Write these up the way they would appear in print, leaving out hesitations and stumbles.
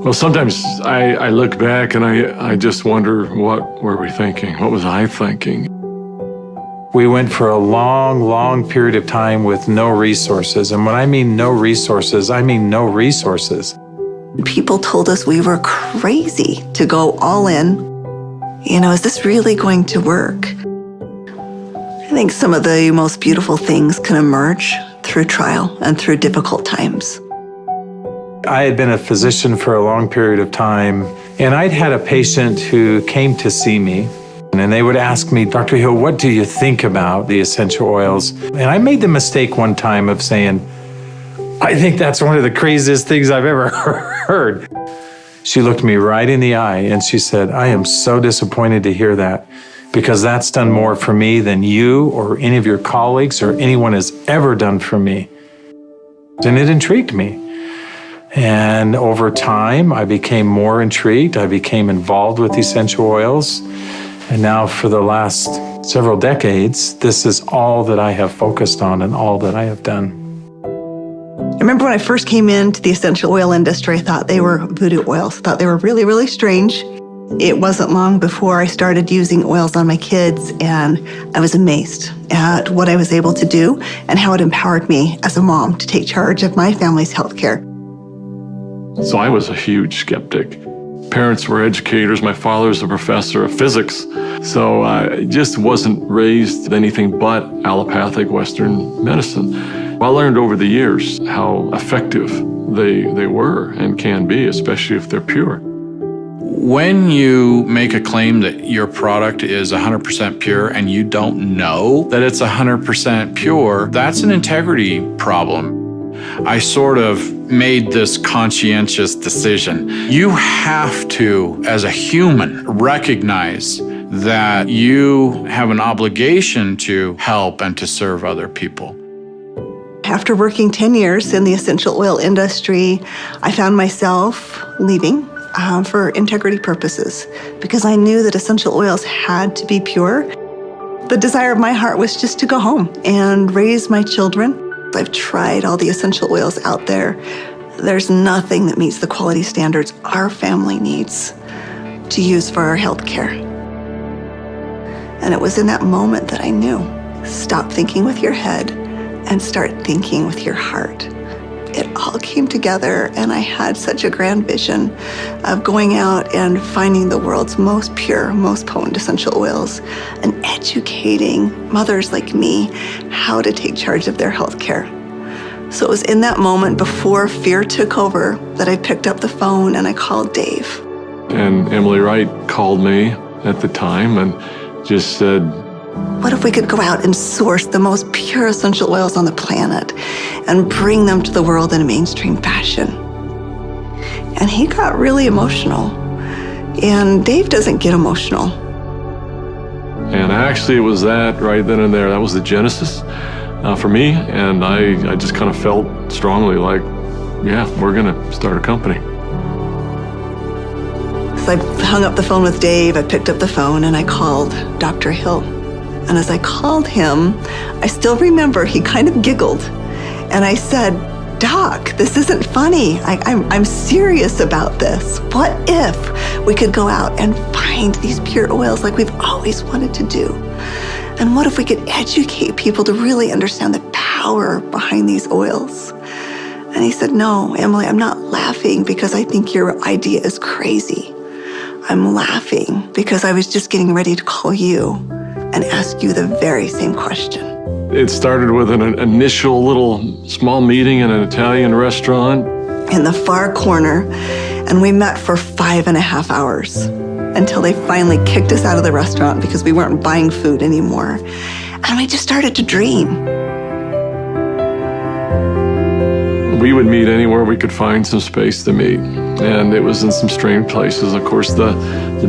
Well, sometimes I look back and I just wonder, what were we thinking? What was I thinking? We went for a long, long period of time with no resources. And when I mean no resources, I mean no resources. People told us we were crazy to go all in. You know, is this really going to work? I think some of the most beautiful things can emerge through trial and through difficult times. I had been a physician for a long period of time, and I'd had a patient who came to see me, and they would ask me, Dr. Hill, what do you think about the essential oils? And I made the mistake one time of saying, I think that's one of the craziest things I've ever heard. She looked me right in the eye and she said, I am so disappointed to hear that, because that's done more for me than you or any of your colleagues or anyone has ever done for me. And it intrigued me. And over time, I became more intrigued. I became involved with essential oils. And now for the last several decades, this is all that I have focused on and all that I have done. I remember when I first came into the essential oil industry, I thought they were voodoo oils. I thought they were really, really strange. It wasn't long before I started using oils on my kids, and I was amazed at what I was able to do and how it empowered me as a mom to take charge of my family's healthcare. So I was a huge skeptic. Parents were educators. My father was a professor of physics. So I just wasn't raised with anything but allopathic Western medicine. I learned over the years how effective they were and can be, especially if they're pure. When you make a claim that your product is 100% pure and you don't know that it's 100% pure, that's an integrity problem. I sort of made this conscientious decision. You have to, as a human, recognize that you have an obligation to help and to serve other people. After working 10 years in the essential oil industry, I found myself leaving for integrity purposes because I knew that essential oils had to be pure. The desire of my heart was just to go home and raise my children. I've tried all the essential oils out there. There's nothing that meets the quality standards our family needs to use for our health care. And it was in that moment that I knew, stop thinking with your head and start thinking with your heart. It all came together, and I had such a grand vision of going out and finding the world's most pure, most potent essential oils and educating mothers like me how to take charge of their health care. So it was in that moment before fear took over that I picked up the phone and I called Dave. And Emily Wright called me at the time and just said, what if we could go out and source the most pure essential oils on the planet and bring them to the world in a mainstream fashion? And he got really emotional. And Dave doesn't get emotional. And actually it was that right then and there. That was the genesis for me. And I just kind of felt strongly like, yeah, we're going to start a company. So I hung up the phone with Dave. I picked up the phone and I called Dr. Hill. And as I called him, I still remember he kind of giggled. And I said, Doc, this isn't funny. I'm serious about this. What if we could go out and find these pure oils like we've always wanted to do? And what if we could educate people to really understand the power behind these oils? And he said, no, Emily, I'm not laughing because I think your idea is crazy. I'm laughing because I was just getting ready to call you and ask you the very same question. It started with an initial little small meeting in an Italian restaurant. In the far corner, and we met for 5.5 hours until they finally kicked us out of the restaurant because we weren't buying food anymore. And we just started to dream. We would meet anywhere we could find some space to meet. And it was in some strange places. Of course, the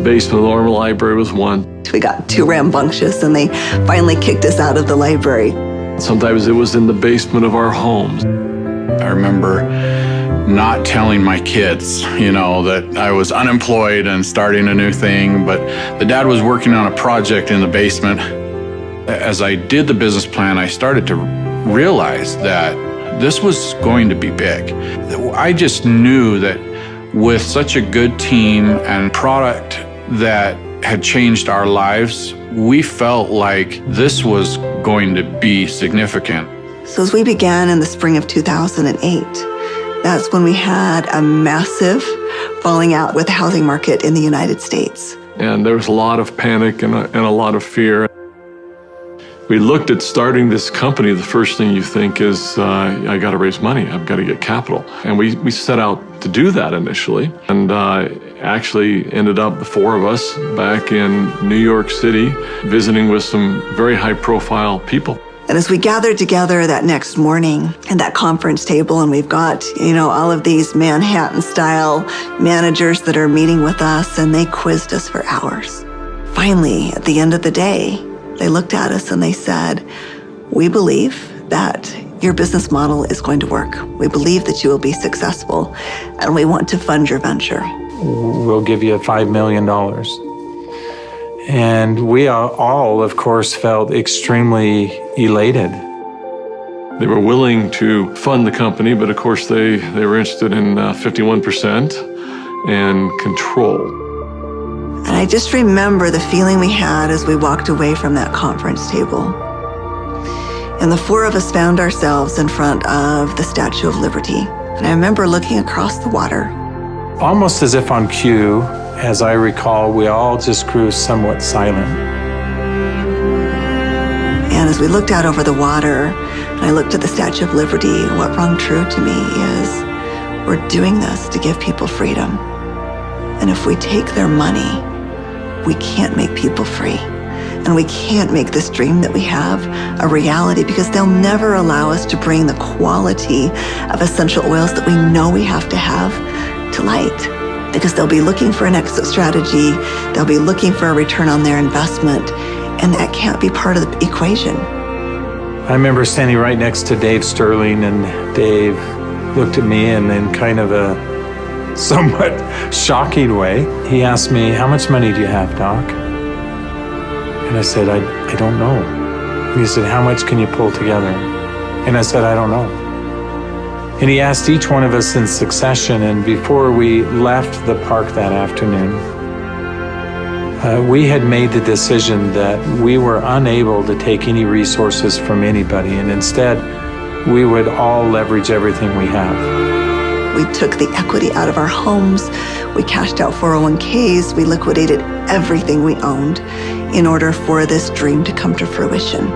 basement of the Normal Library was one. We got too rambunctious and they finally kicked us out of the library. Sometimes it was in the basement of our homes. I remember not telling my kids, that I was unemployed and starting a new thing, but the dad was working on a project in the basement. As I did the business plan, I started to realize that This was going to be big. I just knew that with such a good team and product that had changed our lives, we felt like this was going to be significant. So as we began in the spring of 2008, that's when we had a massive falling out with the housing market in the United States. And there was a lot of panic and a lot of fear. We looked at starting this company. The first thing you think is, I got to raise money. I've got to get capital. And we set out to do that initially. And actually ended up, the four of us, back in New York City, visiting with some very high-profile people. And as we gathered together that next morning at that conference table, and we've got, all of these Manhattan-style managers that are meeting with us, and they quizzed us for hours. Finally, at the end of the day, they looked at us and they said, "We believe that your business model is going to work. We believe that you will be successful, and we want to fund your venture. We'll give you $5 million. And we all, of course, felt extremely elated. They were willing to fund the company, but of course they were interested in 51% and control. And I just remember the feeling we had as we walked away from that conference table. And the four of us found ourselves in front of the Statue of Liberty. And I remember looking across the water. Almost as if on cue, as I recall, we all just grew somewhat silent. And as we looked out over the water, and I looked at the Statue of Liberty, what rung true to me is, we're doing this to give people freedom. And if we take their money, we can't make people free. And we can't make this dream that we have a reality, because they'll never allow us to bring the quality of essential oils that we know we have to have to light. Because they'll be looking for an exit strategy, they'll be looking for a return on their investment, and that can't be part of the equation. I remember standing right next to Dave Sterling, and Dave looked at me and in kind of a somewhat shocking way, he asked me, "How much money do you have, Doc?" And I said, I don't know. And he said, "How much can you pull together?" And I said, "I don't know." And he asked each one of us in succession, and before we left the park that afternoon, we had made the decision that we were unable to take any resources from anybody, and instead, we would all leverage everything we have. We took the equity out of our homes, we cashed out 401ks, we liquidated everything we owned in order for this dream to come to fruition.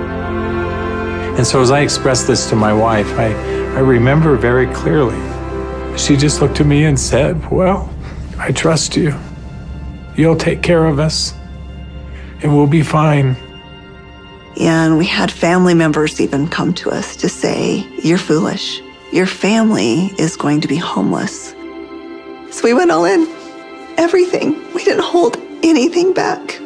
And so as I expressed this to my wife, I remember very clearly, she just looked at me and said, "Well, I trust you. You'll take care of us, and we'll be fine." And we had family members even come to us to say, "You're foolish. Your family is going to be homeless." So we went all in, everything. We didn't hold anything back.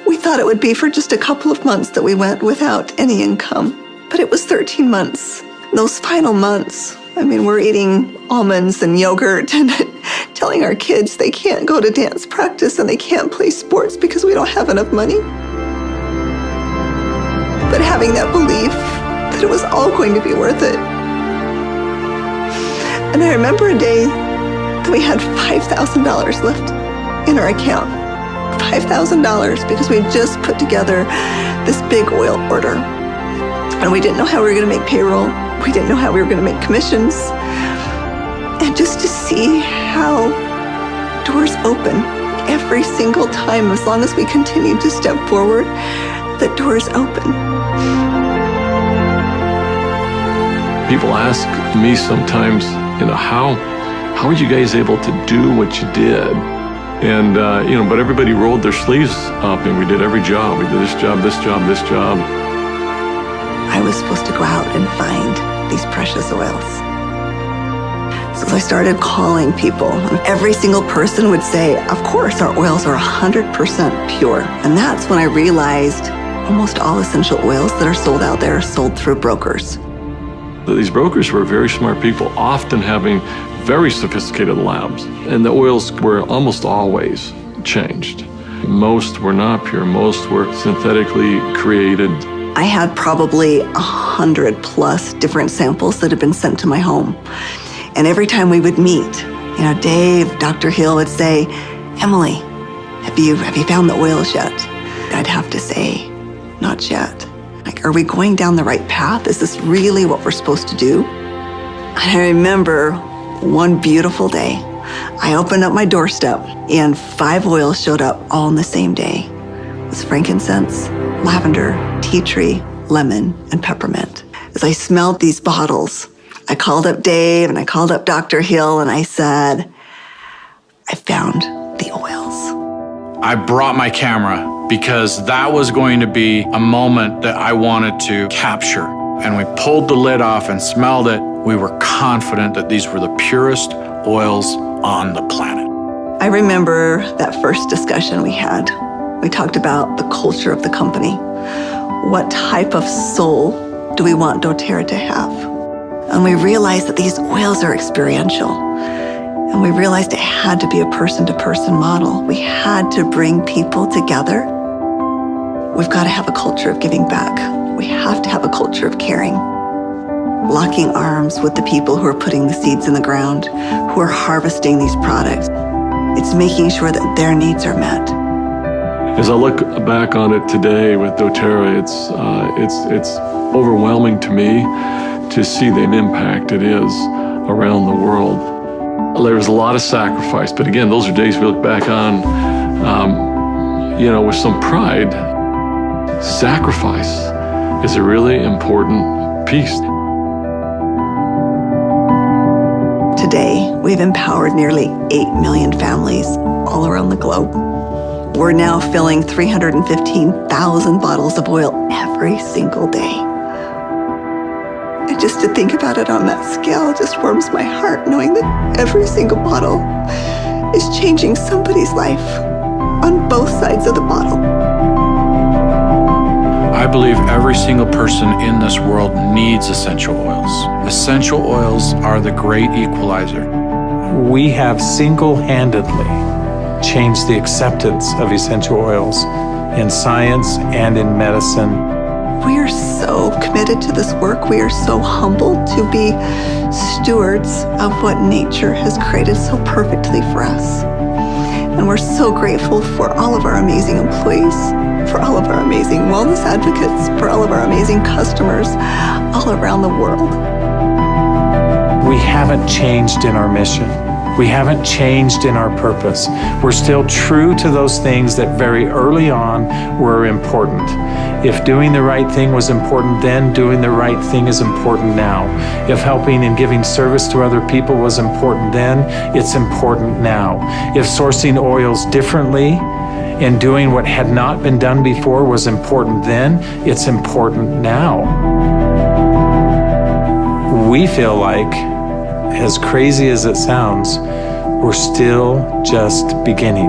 We thought it would be for just a couple of months that we went without any income, but it was 13 months. Those final months, we're eating almonds and yogurt and telling our kids they can't go to dance practice and they can't play sports because we don't have enough money. But having that belief that it was all going to be worth it. And I remember a day that we had $5,000 left in our account. $5,000 because we had just put together this big oil order. And we didn't know how we were going to make payroll. We didn't know how we were going to make commissions. And just to see how doors open every single time, as long as we continued to step forward, the doors open. People ask me sometimes, how are you guys able to do what you did? And, but everybody rolled their sleeves up and we did every job. We did this job, this job, this job. I was supposed to go out and find these precious oils. So I started calling people, and every single person would say, "Of course, our oils are 100% pure." And that's when I realized almost all essential oils that are sold out there are sold through brokers. These brokers were very smart people, often having very sophisticated labs. And the oils were almost always changed. Most were not pure. Most were synthetically created I had probably 100 plus different samples that had been sent to my home. And every time we would meet, Dave, Dr. Hill would say, Emily, have you found the oils yet? I'd have to say, not yet. Like, are we going down the right path? Is this really what we're supposed to do? And I remember one beautiful day, I opened up my doorstep and 5 oils showed up all in the same day. It was frankincense, lavender, tea tree, lemon, and peppermint. As I smelled these bottles, I called up Dave and I called up Dr. Hill and I said, I found the oils. I brought my camera because that was going to be a moment that I wanted to capture. And we pulled the lid off and smelled it. We were confident that these were the purest oils on the planet. I remember that first discussion we had. We talked about the culture of the company. What type of soul do we want doTERRA to have? And we realized that these oils are experiential. And we realized it had to be a person-to-person model. We had to bring people together. We've got to have a culture of giving back. We have to have a culture of caring. Locking arms with the people who are putting the seeds in the ground, who are harvesting these products. It's making sure that their needs are met. As I look back on it today with doTERRA, it's overwhelming to me to see the impact it is around the world. There's a lot of sacrifice, but again, those are days we look back on, with some pride. Sacrifice is a really important piece. Today, we've empowered nearly 8 million families all around the globe. We're now filling 315,000 bottles of oil every single day. And just to think about it on that scale just warms my heart, knowing that every single bottle is changing somebody's life on both sides of the bottle. I believe every single person in this world needs essential oils. Essential oils are the great equalizer. We have single-handedly changed the acceptance of essential oils in science and in medicine. We are so committed to this work. We are so humbled to be stewards of what nature has created so perfectly for us. And we're so grateful for all of our amazing employees, for all of our amazing wellness advocates, for all of our amazing customers all around the world. We haven't changed in our mission. We haven't changed in our purpose. We're still true to those things that very early on were important. If doing the right thing was important then, doing the right thing is important now. If helping and giving service to other people was important then, it's important now. If sourcing oils differently and doing what had not been done before was important then, it's important now. We feel like, as crazy as it sounds, we're still just beginning.